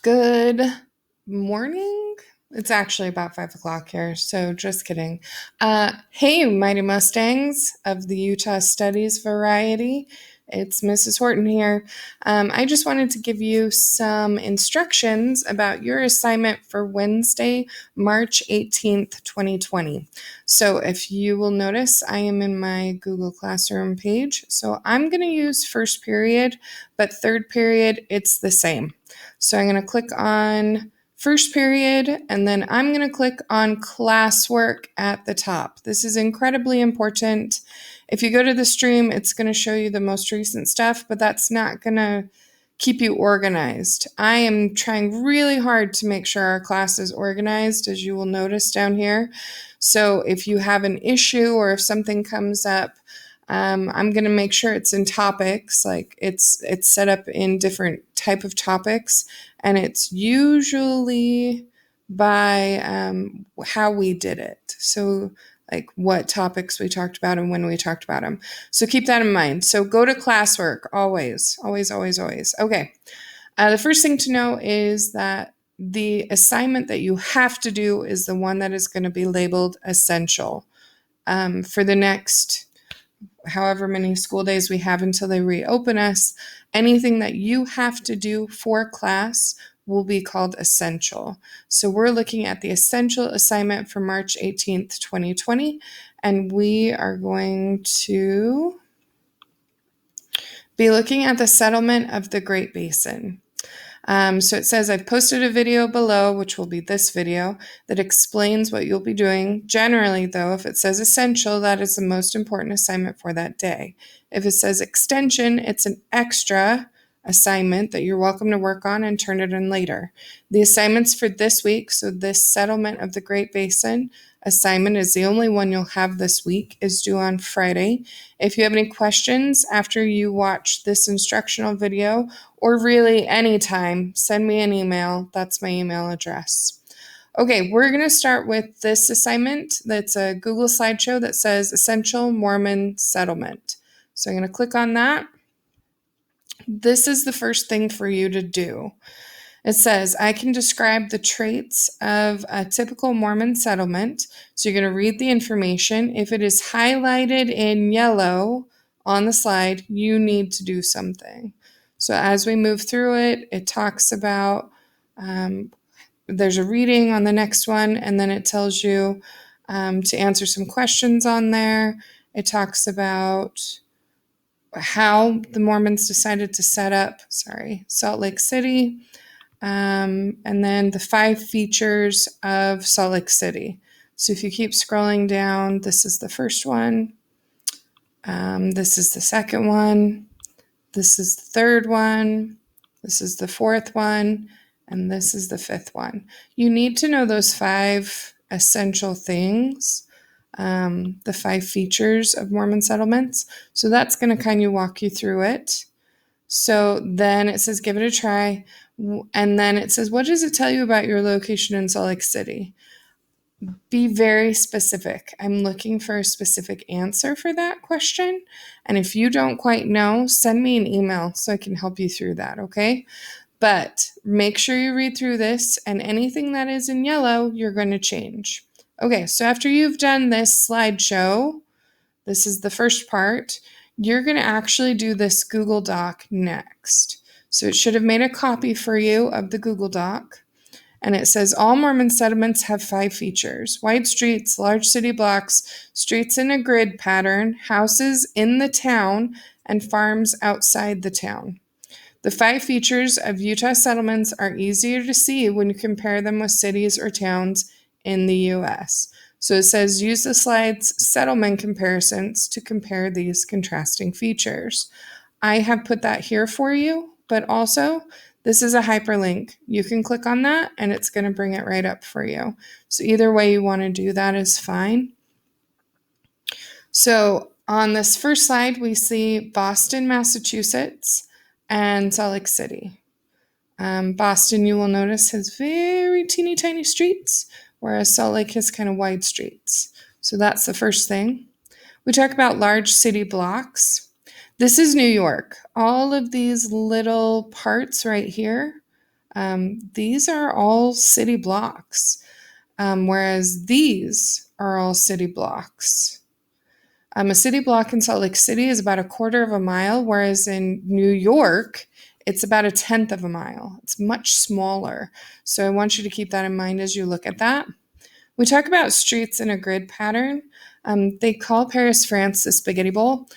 Good morning. It's actually about 5 o'clock here, so just kidding. Hey, Mighty Mustangs of the Utah Studies variety. It's Mrs. Horton here. I just wanted to give you some instructions about your assignment for Wednesday, March 18th, 2020. So if you will notice, I am in my Google Classroom page. So I'm going to use first period, but third period, it's the same. So I'm going to click on first period, and then I'm going to click on classwork at the top. This is incredibly important. If you go to the stream, it's going to show you the most recent stuff, but that's not going to keep you organized. I am trying really hard to make sure our class is organized, as you will notice down here. So if you have an issue or if something comes up, I'm going to make sure it's in topics, like it's set up in different type of topics, and it's usually by how we did it. So like what topics we talked about and when we talked about them. So keep that in mind. So go to classwork always, always, always, always. Okay. The first thing to know is that the assignment that you have to do is the one that is going to be labeled essential for the next however many school days we have until they reopen us. Anything that you have to do for class will be called essential. So we're looking at the essential assignment for March 18th, 2020, and we are going to be looking at the settlement of the Great Basin. So it says, I've posted a video below, which will be this video, that explains what you'll be doing. Generally, though, if it says essential, that is the most important assignment for that day. If it says extension, it's an extra assignment that you're welcome to work on and turn it in later. The assignments for this week, so this settlement of the Great Basin assignment is the only one you'll have this week, is due on Friday. If you have any questions after you watch this instructional video, or really anytime, send me an email. That's my email address. Okay, we're going to start with this assignment. That's a Google slideshow that says Essential Mormon Settlement. So I'm going to click on that. This is the first thing for you to do. It says, I can describe the traits of a typical Mormon settlement. So you're going to read the information. If it is highlighted in yellow on the slide, you need to do something. So as we move through it, it talks about, there's a reading on the next one, and then it tells you to answer some questions on there. It talks about how the Mormons decided to set up, Salt Lake City. And then the 5 features of Salt Lake City. So if you keep scrolling down, this is the first one. This is the second one. This is the third one. This is the fourth one. And this is the 5th one. You need to know those 5 essential things, the 5 features of Mormon settlements. So that's going to kind of walk you through it. So then it says, give it a try. And then it says, what does it tell you about your location in Salt Lake City? Be very specific. I'm looking for a specific answer for that question. And if you don't quite know, send me an email so I can help you through that, okay? But make sure you read through this, and anything that is in yellow, you're going to change. Okay, so after you've done this slideshow, this is the first part, you're going to actually do this Google Doc next. So it should have made a copy for you of the Google Doc. And it says all Mormon settlements have 5 features: wide streets, large city blocks, streets in a grid pattern, houses in the town, and farms outside the town. The 5 features of Utah settlements are easier to see when you compare them with cities or towns in the U.S. So it says use the slide's settlement comparisons to compare these contrasting features. I have put that here for you, but also this is a hyperlink. You can click on that and it's going to bring it right up for you. So either way you want to do that is fine. So on this first slide, we see Boston, Massachusetts, and Salt Lake City. Boston, you will notice, has very teeny tiny streets, whereas Salt Lake has kind of wide streets. So that's the first thing. We talk about large city blocks. This is New York. All of these little parts right here These are all city blocks, whereas these are all city blocks. A city block in Salt Lake City is about a quarter of a mile, whereas in New York, it's about a tenth of a mile. It's much smaller. So I want you to keep that in mind as you look at that. We talk about streets in a grid pattern. They call Paris, France, the spaghetti bowl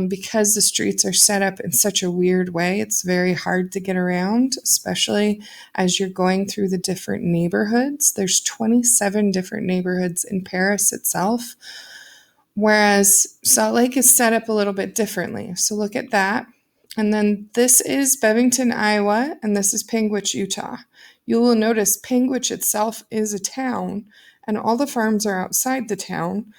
because the streets are set up in such a weird way. It's very hard to get around, especially as you're going through the different neighborhoods. There's 27 different neighborhoods in Paris itself, whereas Salt Lake is set up a little bit differently. So look at that. And then this is Bevington, Iowa, and this is Panguitch, Utah. You will notice Panguitch itself is a town, and all the farms are outside the town.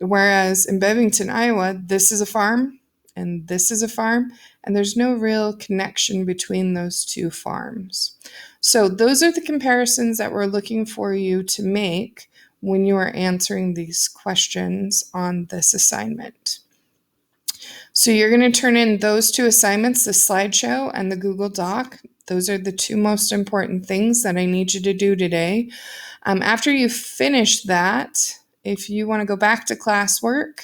Whereas in Bevington, Iowa, this is a farm and this is a farm, and there's no real connection between those two farms. So those are the comparisons that we're looking for you to make when you are answering these questions on this assignment. So you're going to turn in those two assignments, the slideshow and the Google Doc. Those are the two most important things that I need you to do today. After you finish that, if you want to go back to classwork,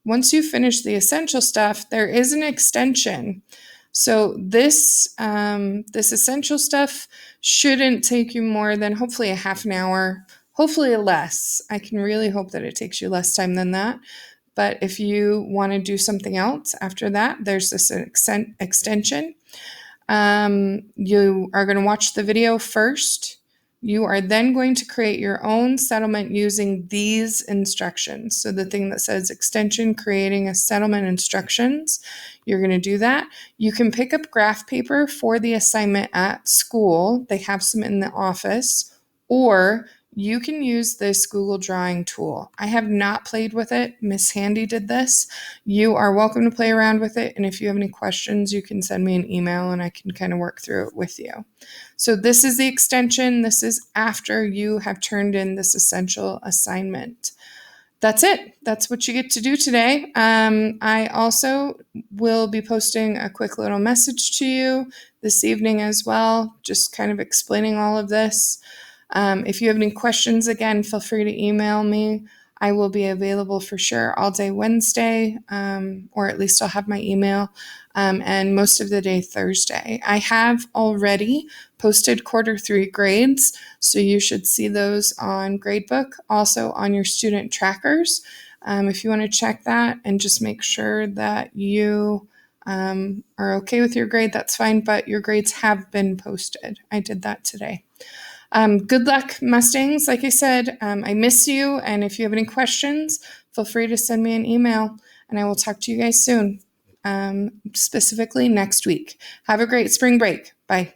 once you finish the essential stuff, there is an extension. So this essential stuff shouldn't take you more than hopefully a half an hour, hopefully less. I can really hope that it takes you less time than that. But if you want to do something else after that, there's this extension. You are going to watch the video first. You are then going to create your own settlement using these instructions. So the thing that says extension, creating a settlement instructions, you're going to do that. You can pick up graph paper for the assignment at school. They have some in the office, or you can use this Google Drawing tool. I have not played with it. Miss Handy did this. You are welcome to play around with it. And if you have any questions, you can send me an email and I can kind of work through it with you. So this is the extension. This is after you have turned in this essential assignment. That's it. That's what you get to do today. I also will be posting a quick little message to you this evening as well, just kind of explaining all of this. If you have any questions, again, feel free to email me. I will be available for sure all day Wednesday, or at least I'll have my email, and most of the day Thursday. I have already posted quarter 3 grades, so you should see those on Gradebook, also on your student trackers. If you want to check that and just make sure that you are okay with your grade, that's fine, but your grades have been posted. I did that today. Good luck, Mustangs. Like I said, I miss you. And if you have any questions, feel free to send me an email and I will talk to you guys soon, specifically next week. Have a great spring break. Bye.